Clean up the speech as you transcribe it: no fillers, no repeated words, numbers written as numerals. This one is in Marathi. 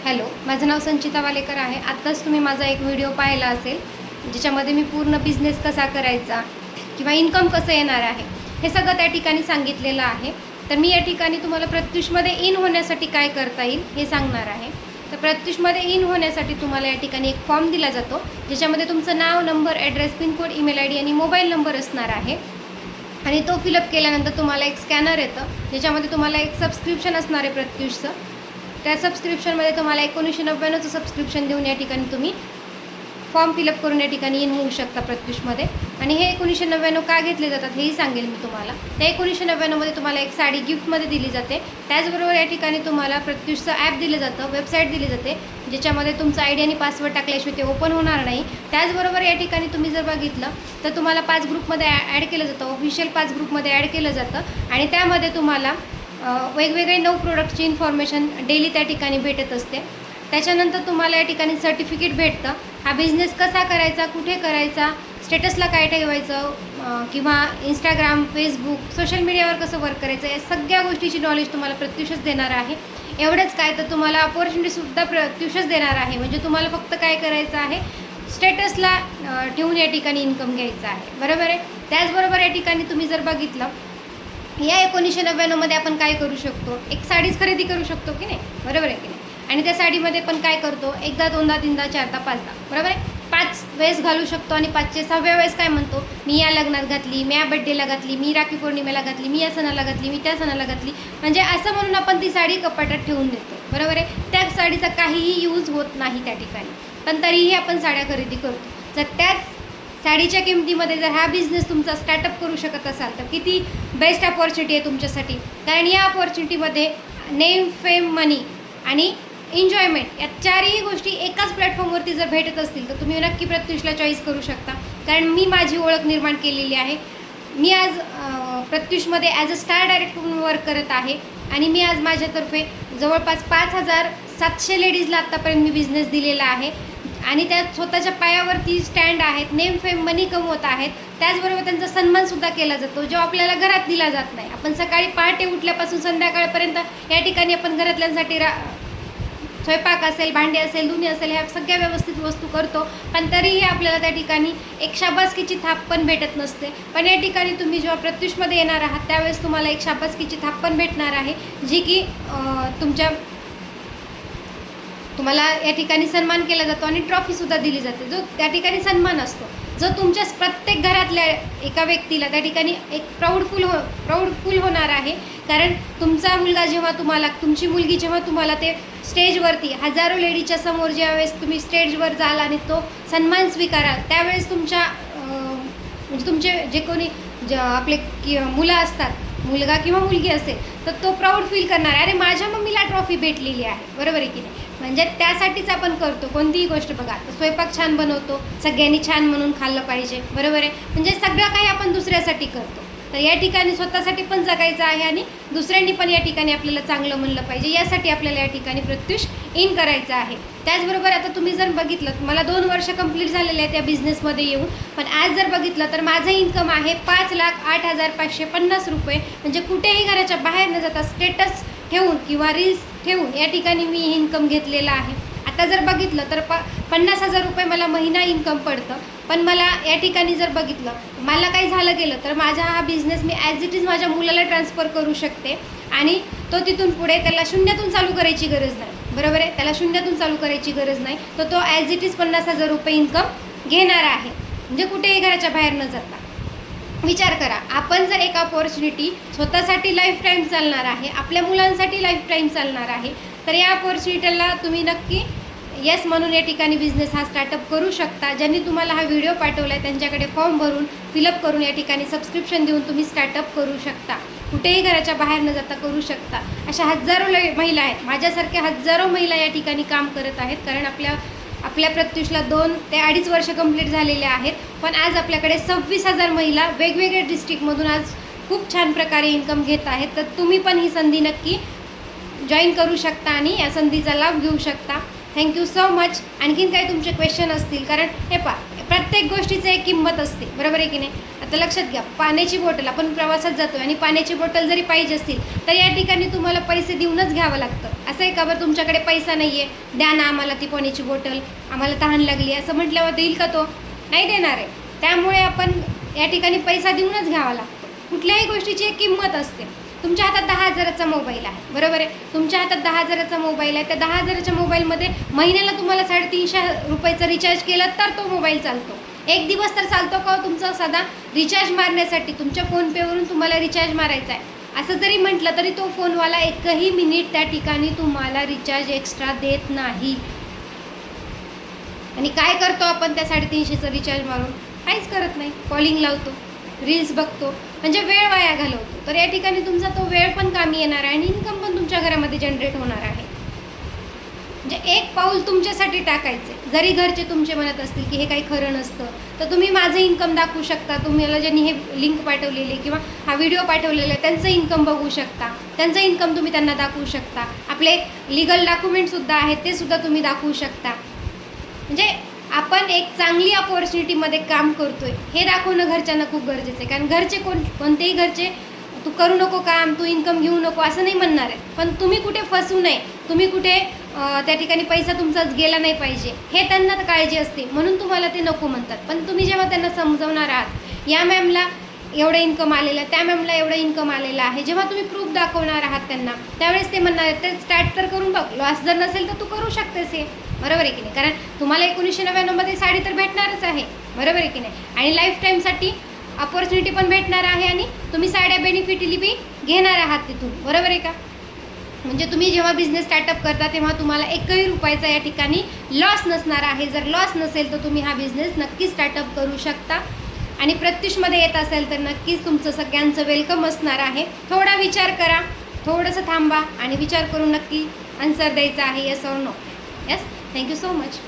हॅलो, माझं नाव संचिता वालेकर आहे. आत्ताच तुम्ही माझा एक व्हिडिओ पाहिला असेल, ज्याच्यामध्ये मी पूर्ण बिझनेस कसा करायचा किंवा इन्कम कसं येणार आहे हे सगळं त्या ठिकाणी सांगितलेलं आहे. तर मी या ठिकाणी तुम्हाला प्रत्युषमध्ये इन होण्यासाठी काय करता येईल हे सांगणार आहे. तर प्रत्युषमध्ये इन होण्यासाठी तुम्हाला या ठिकाणी एक फॉर्म दिला जातो, ज्याच्यामध्ये तुमचं नाव, number, address, pincode, email I D आणि मोबाईल नंबर असणार आहे. आणि तो फिलअप केल्यानंतर तुम्हाला एक स्कॅनर येतं, ज्याच्यामध्ये तुम्हाला एक सबस्क्रिप्शन असणार आहे प्रत्युषचं. त्या सबस्क्रिप्शनमध्ये तुम्हाला 1999चं सबस्क्रिप्शन देऊन या ठिकाणी तुम्ही फॉर्म फिलअप करून या ठिकाणी इन होऊ शकता प्रत्युषमध्ये. आणि हे 1999 का घेतले जातात हेही सांगेल मी तुम्हाला. त्या 1999मध्ये तुम्हाला एक साडी गिफ्टमध्ये दिली जाते. त्याचबरोबर या ठिकाणी तुम्हाला प्रत्युषचं ॲप दिलं जातं, वेबसाईट दिली जाते, ज्याच्यामध्ये तुमचा आय डी आणि पासवर्ड टाकल्याशिवाय ते ओपन होणार नाही. त्याचबरोबर या ठिकाणी तुम्ही जर बघितलं तर तुम्हाला 5 ग्रुपमध्ये ॲड केलं जातं, ऑफिशियल 5 ग्रुपमध्ये ॲड केलं जातं. आणि त्यामध्ये तुम्हाला वेगवेगळे 9 प्रोडक्टची इन्फॉर्मेशन डेली त्या ठिकाणी भेटत असते. त्याच्यानंतर तुम्हाला या ठिकाणी सर्टिफिकेट भेटतं. हा बिझनेस कसा करायचा, कुठे करायचा, स्टेटसला काय ठेवायचं, किंवा इंस्टाग्राम, फेसबुक, सोशल मीडियावर कसं वर्क करायचं, या सगळ्या गोष्टीची नॉलेज तुम्हाला प्रत्युषच देणार आहे. एवढंच काय, तर तुम्हाला अपॉर्च्युनिटीसुद्धा प्रत्युषच देणार आहे. म्हणजे तुम्हाला फक्त काय करायचं आहे, स्टेटसला ठेवून या ठिकाणी इन्कम घ्यायचं आहे, बरोबर आहे. त्याचबरोबर या ठिकाणी तुम्ही जर बघितलं, या 1999मध्ये आपण काय करू शकतो, एक साडीच खरेदी करू शकतो की नाही, बरोबर आहे की नाही. आणि त्या साडीमध्ये पण काय करतो, एकदा, दोनदा, तीनदा, चारदा, पाचदा, बरोबर आहे. 5 वेळेस घालू शकतो. आणि 5चे 6व्या वेळेस काय म्हणतो, मी या लग्नात घातली, मी या बड्डेला घातली, मी राखी पौर्णिमेला घातली, मी या सणाला घातली, मी त्या सणाला घातली. म्हणजे असं म्हणून आपण ती साडी कपाटात ठेवून देतो, बरोबर आहे. त्या साडीचा काहीही यूज होत नाही त्या ठिकाणी, पण तरीही आपण साड्या खरेदी करतो. जर त्याच साडीच्या किमतीमध्ये जर हा बिझनेस तुमचा स्टार्टअप करू शकत असाल तर किती बेस्ट अपॉर्च्युनिटी आहे तुमच्यासाठी. कारण या अपॉर्च्युनिटीमध्ये नेम, फेम, मनी आणि एन्जॉयमेंट या 4ही गोष्टी एकाच प्लॅटफॉर्मवरती जर भेटत असतील तर तुम्ही नक्की प्रत्युषला चॉईस करू शकता. कारण मी माझी ओळख निर्माण केलेली आहे. मी आज प्रत्युषमध्ये ॲज अ स्टार डायरेक्टर म्हणून वर्क करत आहे. आणि मी आज माझ्यातर्फे जवळपास 5700 लेडीजला आत्तापर्यंत मी बिझनेस दिलेला आहे. आणि त्या स्वतःच्या पायावरती स्टँड आहेत, नेम, फेम, मनी कमवत आहेत. त्याचबरोबर त्यांचा सन्मानसुद्धा केला जातो, जो आपल्याला घरात दिला जात नाही. आपण सकाळी पहाटे उठल्यापासून संध्याकाळपर्यंत या ठिकाणी आपण घरातल्यांसाठी स्वयंपाक असेल, भांडे असेल, धुणी असेल, ह्या सगळ्या व्यवस्थित वस्तू करतो. पण तरीही आपल्याला त्या ठिकाणी एक शाबासकीची थाप पण भेटत नसते. पण या ठिकाणी तुम्ही जेव्हा प्रत्युषमध्ये येणार आहात त्यावेळेस तुम्हाला एक शाबासकीची थाप पण भेटणार आहे, जी की तुम्हाला या ठिकाणी सन्मान केला जातो. आणि ट्रॉफीसुद्धा दिली जाते, जो त्या ठिकाणी सन्मान असतो, जो तुमच्या प्रत्येक घरातल्या एका व्यक्तीला त्या ठिकाणी एक प्राऊड फील होणार आहे. कारण तुमचा मुलगा जेव्हा तुम्हाला, तुमची मुलगी जेव्हा तुम्हाला ते स्टेजवरती हजारो लेडीच्या समोर ज्यावेळेस तुम्ही स्टेजवर जाल आणि तो सन्मान स्वीकाराल, त्यावेळेस तुमच्या म्हणजे तुमचे जे कोणी आपले मुलं असतात, मुलगा किंवा मुलगी असेल, तर तो प्राऊड फील करणार आहे, अरे माझ्या मम्मीला ट्रॉफी भेटलेली आहे, बरोबर आहे की नाही. म्हणजे त्यासाठीच आपण करतो कोणतीही गोष्ट. बघा, स्वयंपाक छान बनवतो, सगळ्यांनी छान म्हणून खाल्लं पाहिजे, बरोबर आहे. म्हणजे सगळं काही आपण दुसऱ्यासाठी करतो. तर या ठिकाणी स्वतःसाठी पण जगायचं आहे आणि दुसऱ्यांनी पण या ठिकाणी आपल्याला चांगलं म्हणलं पाहिजे, यासाठी आपल्याला या ठिकाणी प्रत्युष इन करायचं आहे. त्याचबरोबर आता तुम्ही जर बघितलं, मला 2 वर्ष कंप्लीट झालेले आहेत त्या बिझनेसमध्ये येऊन. पण आज जर बघितलं तर माझं इन्कम आहे 5,08,550 रुपये. म्हणजे कुठेही घराच्या बाहेर न जाता स्टेटस ठेवून किंवा रील्स ठेवून या ठिकाणी मी इन्कम घेतलेला आहे. आता जर बघितलं तर 50,000 रुपये मला महिना इन्कम पडतं. पण मला या ठिकाणी जर बघितलं, मला काही झालं गेलं तर माझा हा business me as it is माझ्या मुलाला ट्रान्सफर करू शकते. आणि तो तिथून पुढे त्याला शून्यातून चालू करायची गरज नाही, बरोबर आहे. त्याला शून्यातून चालू करायची गरज नाही, तर तो ॲज इट इज 50,000 रुपये इन्कम घेणार आहे. म्हणजे कुठेही घराच्या बाहेर न जाता. विचार करा, आपण जर एक अपॉर्च्युनिटी स्वतःसाठी लाईफ टाईम चालणार आहे, आपल्या मुलांसाठी लाईफ टाईम चालणार आहे, तर या अपॉर्च्युनिटीला तुम्ही नक्की येस म्हणून या ठिकाणी बिझनेस हा स्टार्टअप करू शकता. ज्यांनी तुम्हाला हा व्हिडिओ पाठवला आहे त्यांच्याकडे फॉर्म भरून फिलअप करून या ठिकाणी सबस्क्रिप्शन देऊन तुम्ही स्टार्टअप करू शकता. कुठेही घराच्या बाहेर न जाता करू शकता. अशा हजारो महिला आहेत, माझ्यासारख्या हजारो महिला या ठिकाणी काम करत आहेत. कारण आपल्या प्रत्युषला 2 ते 2.5 वर्ष कंप्लीट झालेले आहेत. पण आज आपल्याकडे 26,000 महिला वेगवेगळ्या डिस्ट्रिक्टमधून आज खूप छान प्रकारे इन्कम घेत आहेत. तर तुम्ही पण ही संधी नक्की जॉईन करू शकता आणि या संधीचा लाभ घेऊ शकता. Thank you so much. आणखीन काही तुमचे क्वेश्चन असतील, कारण हे प्रत्येक गोष्टीचं एक किंमत असते, बरोबर आहे की नाही. आता लक्षात घ्या, पाण्याची बॉटल आपण प्रवासात जातो आणि पाण्याची बॉटल जरी पाहिजे असतील तर या ठिकाणी तुम्हाला पैसे देऊनच घ्यावं लागतं. असं आहे का बरं, तुमच्याकडे पैसा नाही आहे, द्या ना आम्हाला ती पाण्याची बॉटल, आम्हाला तहान लागली असं म्हटल्यावर देईल का तो? नाही देणार आहे. त्यामुळे आपण या ठिकाणी पैसा देऊनच घ्यावा लागतो. कुठल्याही गोष्टीची एक किंमत असते. तुमच्या हातात 10,000चा मोबाईल आहे, बरोबर आहे. तुमच्या हातात 10,000चा मोबाईल आहे. त्या 10,000च्या मोबाईलमध्ये महिन्याला तुम्हाला 350 रुपयाचा रिचार्ज केला तर तो मोबाईल चालतो. एक दिवस तर चालतो का तुमचा साधा रिचार्ज मारण्यासाठी? तुमच्या फोनपेवरून तुम्हाला रिचार्ज मारायचा आहे असं जरी म्हटलं तरी तो फोनवाला एकही मिनिट त्या ठिकाणी तुम्हाला रिचार्ज एक्स्ट्रा देत नाही. आणि काय करतो आपण त्या 350चं रिचार्ज मारून? काहीच करत नाही. कॉलिंग लावतो, रील्स बघतो, म्हणजे वेळ वाया घालवतो. तर या ठिकाणी तुमचा तो वेळ पण कामी येणार आहे आणि इन्कम पण तुमच्या घरामध्ये जनरेट होणार आहे. म्हणजे एक पाऊल तुमच्यासाठी टाकायचे. जरी घरचे तुमचे म्हणत असतील की हे काही खरं नसतं, तर तुम्ही माझं इन्कम दाखवू शकता. तुम्हाला ज्यांनी हे लिंक पाठवलेली किंवा हा व्हिडिओ पाठवलेला आहे त्यांचं इन्कम बघू शकता. त्यांचं इन्कम तुम्ही त्यांना दाखवू शकता. आपले लिगल डॉक्युमेंटसुद्धा आहेत ते सुद्धा तुम्ही दाखवू शकता. म्हणजे आपण एक चांगली अपॉर्च्युनिटीमध्ये काम करतोय हे दाखवणं घरच्यांना खूप गरजेचं आहे. कारण घरचे कोणतेही घरचे तू करू नको काम, तू इन्कम घेऊ नको असं नाही म्हणणार आहे. पण तुम्ही कुठे फसू नये, तुम्ही कुठे त्या ठिकाणी पैसा तुमचाच गेला नाही पाहिजे हे त्यांना काळजी असते, म्हणून तुम्हाला ते नको म्हणतात. पण तुम्ही जेव्हा त्यांना समजवणार आहात, या मॅमला एवढं इन्कम आलेलं आहे, त्या मॅमला एवढं इन्कम आलेलं आहे, जेव्हा तुम्ही प्रूफ दाखवणार आहात त्यांना, त्यावेळेस ते म्हणणार आहेत ते स्टार्ट तर करून बघ, लॉस जर नसेल तर तू करू शकतेस हे, बरोबर आहे की नाही. कारण तुम्हाला 1999मध्ये साडी तर भेटणारच आहे, बरोबर आहे की नाही. आणि लाईफ टाईमसाठी अपॉर्च्युनिटी पण भेटणार आहे आणि तुम्ही साड्या बेनिफिटली बी घेणार आहात तिथून, बरोबर आहे का. म्हणजे तुम्ही जेव्हा बिझनेस स्टार्टअप करता तेव्हा तुम्हाला एकही रुपयाचा या ठिकाणी लॉस नसणार आहे. जर लॉस नसेल तर तुम्ही हा बिझनेस नक्की स्टार्टअप करू शकता. आणि प्रत्युषमध्ये येत असेल तर नक्कीच तुमचं सगळ्यांचं वेलकम असणार आहे. थोडा विचार करा, थोडंसं थांबा आणि विचार करून नक्की आन्सर द्यायचा आहे, yes or no. Yes. Thank you so much.